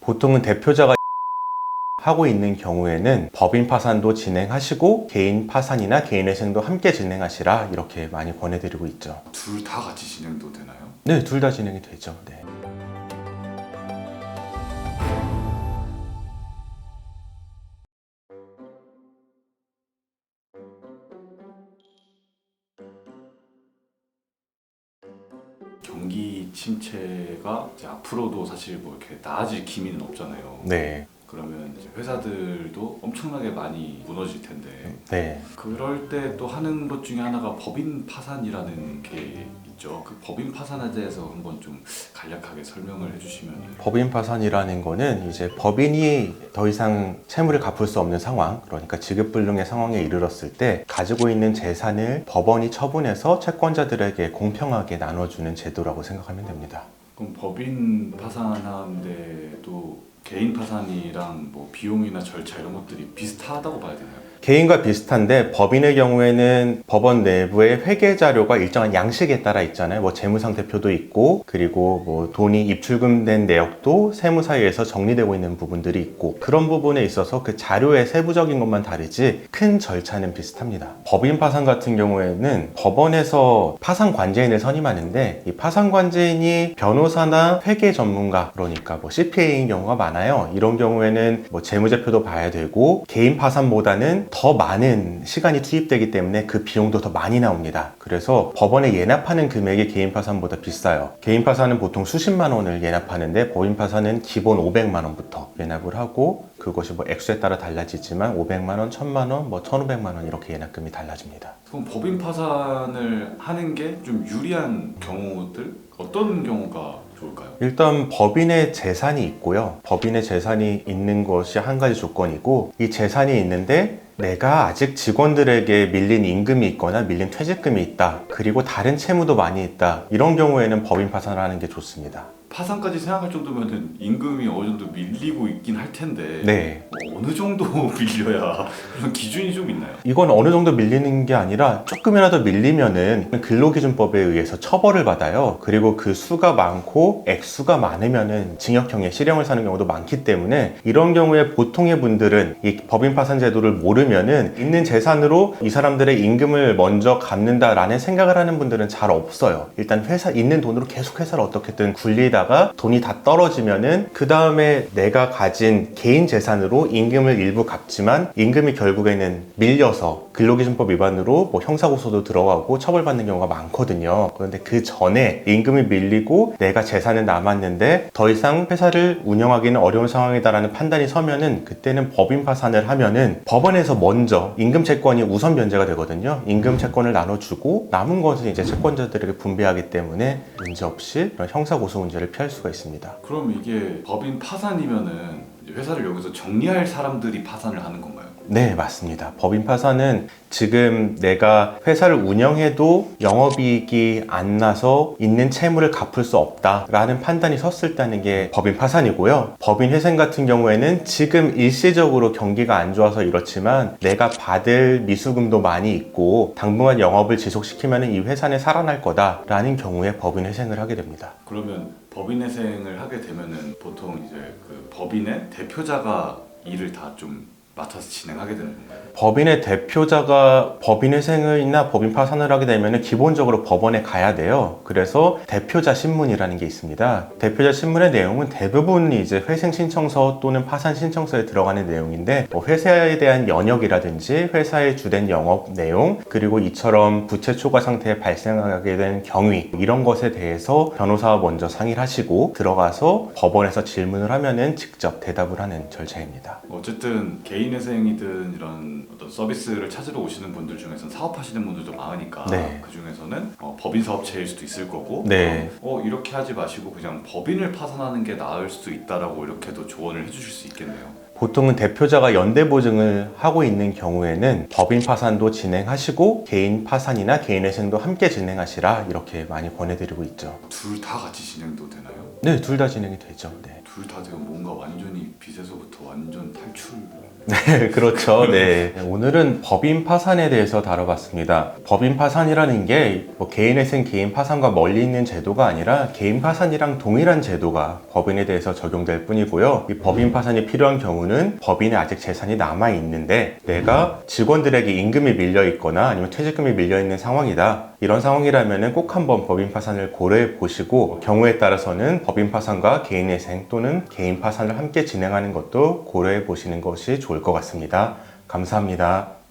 보통은 대표자가 하고 있는 경우에는 법인 파산도 진행하시고 개인 파산이나 개인회생도 함께 진행하시라 이렇게 많이 권해드리고 있죠. 둘 다 같이 진행도 되나요? 네, 둘 다 진행이 되죠. 네. 경기 침체가 이제 앞으로도 사실 뭐 이렇게 나아질 기미는 없잖아요. 네. 그러면 이제 회사들도 엄청나게 많이 무너질 텐데 네. 그럴 때 또 하는 것 중에 하나가 법인 파산이라는 게 있죠. 그 법인 파산에 대해서 한번 좀 간략하게 설명을 해주시면. 법인 파산이라는 거는 이제 법인이 더 이상 채무를 갚을 수 없는 상황, 그러니까 지급불능의 상황에 이르렀을 때 가지고 있는 재산을 법원이 처분해서 채권자들에게 공평하게 나눠주는 제도라고 생각하면 됩니다. 그럼 법인 파산하는데도 개인 파산이랑 뭐 비용이나 절차 이런 것들이 비슷하다고 봐야 되나요? 개인과 비슷한데 법인의 경우에는 법원 내부의 회계 자료가 일정한 양식에 따라 있잖아요. 뭐 재무상태표도 있고 그리고 뭐 돈이 입출금된 내역도 세무사에서 정리되고 있는 부분들이 있고 그런 부분에 있어서 그 자료의 세부적인 것만 다르지 큰 절차는 비슷합니다. 법인 파산 같은 경우에는 법원에서 파산 관제인을 선임하는데 이 파산 관제인이 변호사나 회계 전문가 그러니까 뭐 CPA인 경우가 많아요. 이런 경우에는 뭐 재무제표도 봐야 되고 개인 파산보다는 더 많은 시간이 투입되기 때문에 그 비용도 더 많이 나옵니다. 그래서 법원에 예납하는 금액이 개인 파산보다 비싸요. 개인 파산은 보통 수십만 원을 예납하는데 법인 파산은 기본 500만 원부터 예납을 하고 그것이 뭐 액수에 따라 달라지지만 500만 원, 1000만 원, 뭐 1500만 원 이렇게 예납금이 달라집니다. 그럼 법인 파산을 하는 게 좀 유리한 경우들 어떤 경우가 좋을까요? 일단 법인의 재산이 있고요. 법인의 재산이 있는 것이 한 가지 조건이고 이 재산이 있는데 내가 아직 직원들에게 밀린 임금이 있거나 밀린 퇴직금이 있다. 그리고 다른 채무도 많이 있다. 이런 경우에는 법인 파산을 하는 게 좋습니다. 파산까지 생각할 정도면 임금이 어느 정도 밀리고 있긴 할 텐데 네. 어느 정도 밀려야 그런 기준이 좀 있나요? 이건 어느 정도 밀리는 게 아니라 조금이라도 밀리면은 근로기준법에 의해서 처벌을 받아요. 그리고 그 수가 많고 액수가 많으면은 징역형의 실형을 사는 경우도 많기 때문에 이런 경우에 보통의 분들은 이 법인 파산 제도를 모르면은 있는 재산으로 이 사람들의 임금을 먼저 갚는다라는 생각을 하는 분들은 잘 없어요. 일단 회사 있는 돈으로 계속 회사를 어떻게든 굴리다 돈이 다 떨어지면은 그 다음에 내가 가진 개인 재산으로 임금을 일부 갚지만 임금이 결국에는 밀려서 근로기준법 위반으로 뭐 형사고소도 들어가고 처벌받는 경우가 많거든요. 그런데 그 전에 임금이 밀리고 내가 재산은 남았는데 더 이상 회사를 운영하기는 어려운 상황이다라는 판단이 서면은 그때는 법인 파산을 하면은 법원에서 먼저 임금 채권이 우선 변제가 되거든요. 임금 채권을 나눠주고 남은 것은 이제 채권자들에게 분배하기 때문에 문제없이 그런 형사고소 문제를 피할 수가 있습니다. 그럼 이게 법인 파산이면은 회사를 여기서 정리할 사람들이 파산을 하는 건가요? 네, 맞습니다. 법인 파산은 지금 내가 회사를 운영해도 영업이익이 안 나서 있는 채무를 갚을 수 없다라는 판단이 섰을 때는 게 법인 파산이고요. 법인 회생 같은 경우에는 지금 일시적으로 경기가 안 좋아서 이렇지만 내가 받을 미수금도 많이 있고 당분간 영업을 지속시키면 이 회사는 살아날 거다라는 경우에 법인 회생을 하게 됩니다. 그러면 법인 회생을 하게 되면은 보통 이제 그 법인의 대표자가 일을 다 좀 맡아서 진행하게 되는 건가요? 법인의 대표자가 법인 회생이나 법인 파산을 하게 되면 기본적으로 법원에 가야 돼요. 그래서 대표자 신문이라는 게 있습니다. 대표자 신문의 내용은 대부분 이제 회생 신청서 또는 파산 신청서에 들어가는 내용인데 뭐 회사에 대한 연역이라든지 회사의 주된 영업 내용 그리고 이처럼 부채 초과 상태에 발생하게 된 경위 이런 것에 대해서 변호사와 먼저 상의를 하시고 들어가서 법원에서 질문을 하면은 직접 대답을 하는 절차입니다. 어쨌든 개인 회생이든 이런 어떤 서비스를 찾으러 오시는 분들 중에서는 사업하시는 분들도 많으니까 네. 그 중에서는 법인 사업체일 수도 있을 거고 네. 이렇게 하지 마시고 그냥 법인을 파산하는 게 나을 수도 있다라고 이렇게도 조언을 해주실 수 있겠네요. 보통은 대표자가 연대보증을 하고 있는 경우에는 법인 파산도 진행하시고 개인 파산이나 개인 회생도 함께 진행하시라 이렇게 많이 권해드리고 있죠. 둘 다 같이 진행도 되나요? 네, 둘 다 진행이 되죠. 네. 둘 다 지금 뭔가 완전히 빚에서부터 완전 탈출. 네, 그렇죠. 네. 오늘은 법인 파산에 대해서 다뤄봤습니다. 법인 파산이라는 게 뭐 개인회생 개인 파산과 멀리 있는 제도가 아니라 개인 파산이랑 동일한 제도가 법인에 대해서 적용될 뿐이고요. 이 법인 파산이 필요한 경우는 법인에 아직 재산이 남아 있는데 내가 직원들에게 임금이 밀려 있거나 아니면 퇴직금이 밀려 있는 상황이다. 이런 상황이라면 꼭 한번 법인 파산을 고려해 보시고 경우에 따라서는 법인 파산과 개인회생 또는 개인 파산을 함께 진행하는 것도 고려해 보시는 것이 좋을 것 같습니다. 감사합니다.